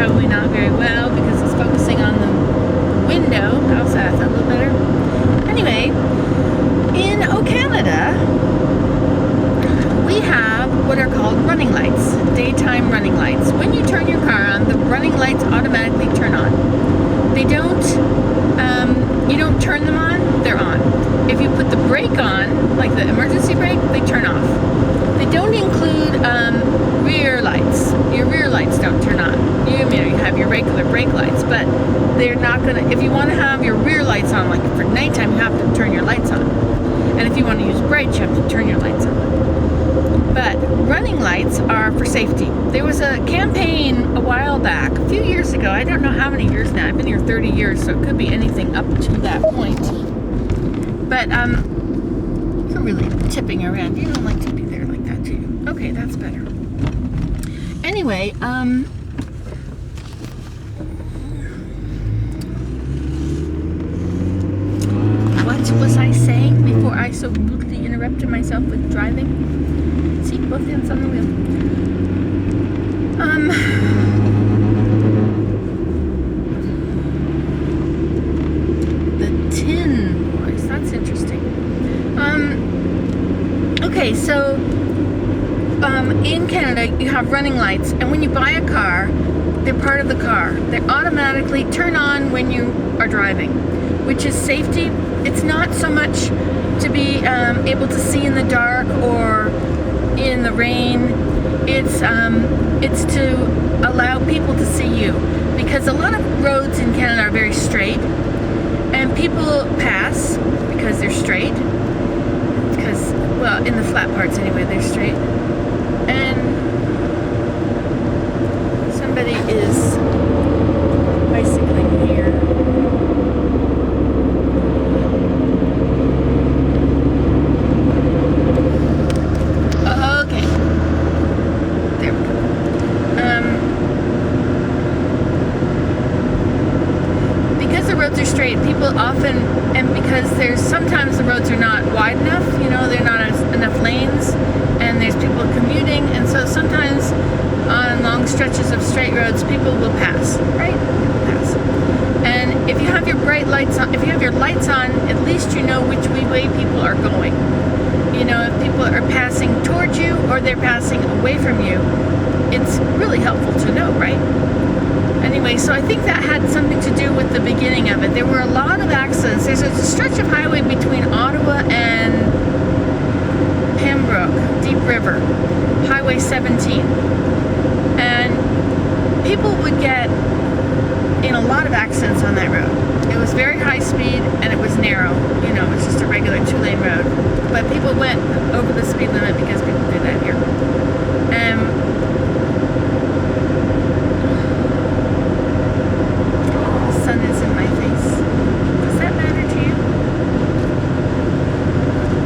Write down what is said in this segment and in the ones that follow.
probably not very well because it's focusing on the window. How's that? Is that a little better? Anyway, in Canada, we have what are called running lights, daytime running lights. When you turn your car on, the running lights automatically turn on. They don't, you don't turn them on, they're on. If you put the brake on, like the emergency brake, they turn off. They don't include rear lights. Your rear lights don't turn on. You have your regular brake lights, but they're not gonna, if you want to have your rear lights on, like for nighttime, you have to turn your lights on. And if you want to use brakes, you have to turn your lights on. But running lights are for safety. There was a campaign a while back, a few years ago. I don't know how many years now. I've been here 30 years, so it could be anything up to that point. But you're really tipping around. You don't like to be there like that, do you? Okay, that's better. Anyway, what was I saying before I so rudely interrupted myself with driving? See, both hands on the wheel. The tin voice, that's interesting. Okay, so in Canada you have running lights, and when you buy a car, they're part of the car. They automatically turn on when you are driving, which is safety. It's not so much to be able to see in the dark or in the rain. It's to allow people to see you, because a lot of roads in Canada are very straight, and people pass because they're straight. Because, well, in the flat parts anyway, they're straight. And somebody is bicycling here. Okay. There we go. Because the roads are straight, people often, and because sometimes the roads are not wide enough, they're not enough lanes, and there's people commuting, and so sometimes on long stretches of straight roads, people will pass, right? Pass. And if you have your bright lights on, if you have your lights on, at least you know which way people are going. If people are passing towards you or they're passing away from you, it's really helpful to know, right? Anyway, so I think that had something to do with the beginning of it. There were a lot of accidents. There's a stretch of highway between Ottawa and Pembroke, Deep River, Highway 17. And people would get in a lot of accidents on that road. It was very high speed and it was narrow. It was just a regular 2-lane road. But people went over the speed limit because people do that here. The sun is in my face. Does that matter to you?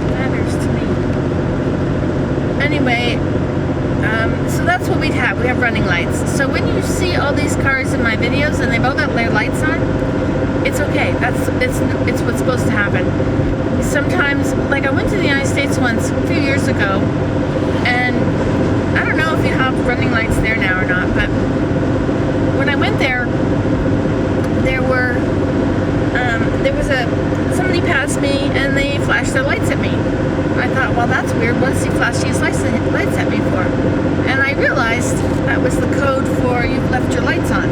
It matters to me. Anyway, so that's what we'd have. We have running lights. So when you see all these cars in my videos and they've all got their lights on, it's okay. It's what's supposed to happen. Sometimes, like I went to the United States once a few years ago, and I don't know if you have running lights there now or not, but when I went there, somebody passed me and they flashed their lights at me. I thought, well, that's weird. What does he flash his lights at me for? And I realized that was the code for you've left your lights on.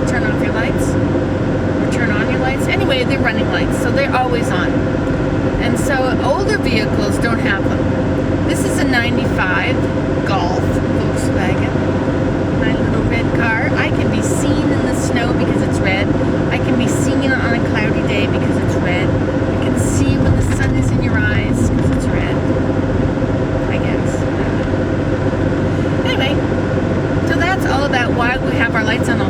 Turn off your lights or turn on your lights. Anyway, they're running lights, so they're always on. And so older vehicles don't have them. This is a 95 Golf Volkswagen. My little red car. I can be seen in the snow because it's red. I can be seen on a cloudy day because it's red. I can see when the sun is in your eyes because it's red. I guess. Anyway, so that's all about why we have our lights on all